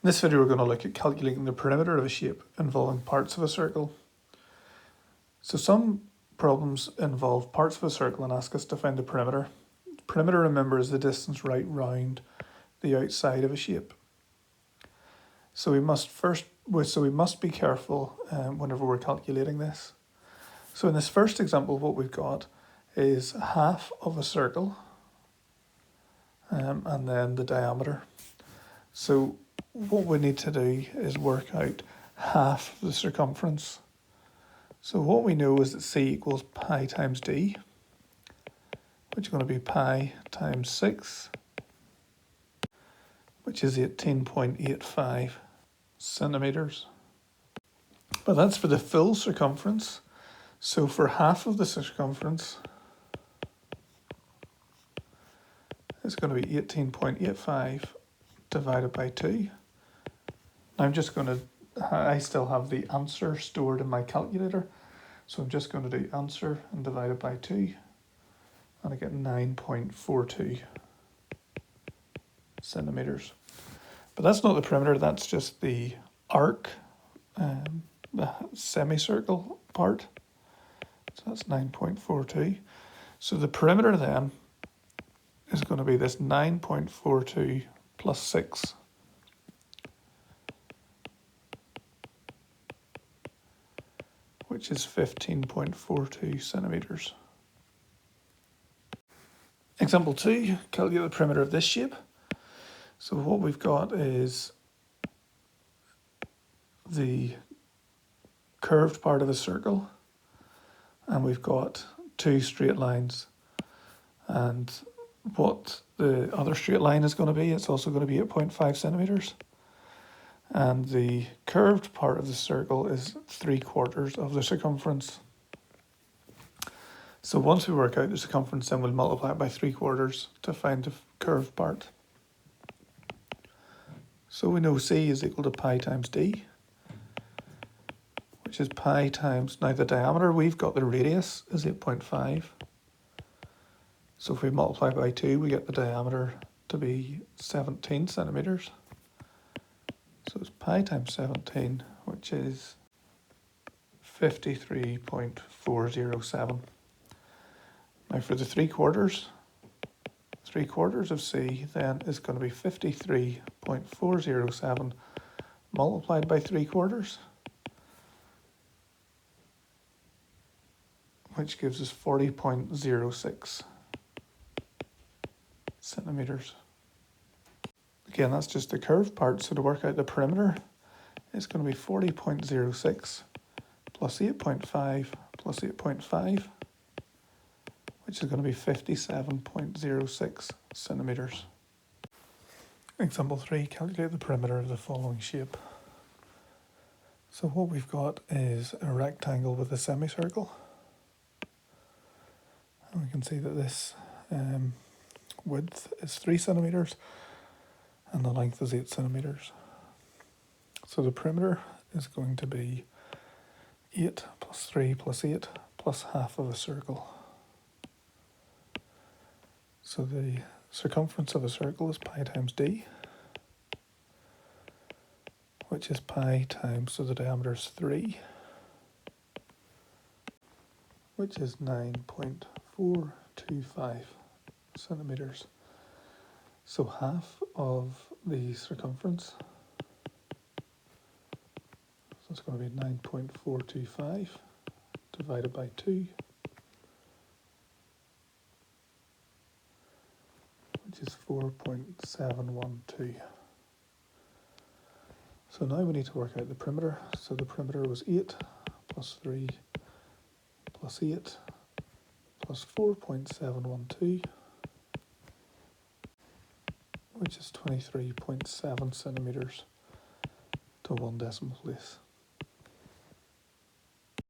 In this video we're going to look at calculating the perimeter of a shape involving parts of a circle. So some problems involve parts of a circle and ask us to find the perimeter. The perimeter, remember, is the distance right round the outside of a shape. So we must be careful whenever we're calculating this. So in this first example, what we've got is half of a circle and then the diameter. So what we need to do is work out half of the circumference. So what we know is that C equals pi times D, which is going to be pi times 6, which is 18.85 centimetres. But that's for the full circumference. So for half of the circumference, it's going to be 18.85 divided by 2. I'm just going to, I still have the answer stored in my calculator. So I'm just going to do answer and divide it by 2. And I get 9.42 centimetres. But that's not the perimeter, that's just the arc, the semicircle part. So that's 9.42. So the perimeter then is going to be this 9.42 plus 6. Which is 15.42 centimetres. Example 2, calculate the perimeter of this shape. So what we've got is the curved part of a circle, and we've got two straight lines. And what the other straight line is going to be, it's also going to be 8.5 centimetres. And the curved part of the circle is 3/4 of the circumference. So once we work out the circumference, then we'll multiply it by 3/4 to find the curved part. So we know C is equal to pi times D, which is pi times, now the diameter, we've got the radius is 8.5. So if we multiply by 2, we get the diameter to be 17 centimetres. So it's pi times 17, which is 53.407. Now for the 3/4 of C then is going to be 53.407 multiplied by 3/4, which gives us 40.06 centimetres. Again, that's just the curved part, so to work out the perimeter, it's going to be 40.06 plus 8.5 plus 8.5, which is going to be 57.06 centimetres. Example 3, calculate the perimeter of the following shape. So what we've got is a rectangle with a semicircle. And we can see that this width is 3 centimetres and the length is 8 centimetres. So the perimeter is going to be 8 plus 3 plus 8 plus half of a circle. So the circumference of a circle is pi times D, which is pi times, so the diameter is 3, which is 9.425 centimetres. So half of the circumference, so it's going to be 9.425 divided by 2, which is 4.712. So now we need to work out the perimeter. So the perimeter was 8 plus 3 plus 8 plus 4.712, which is 23.7 centimetres to 1 decimal place.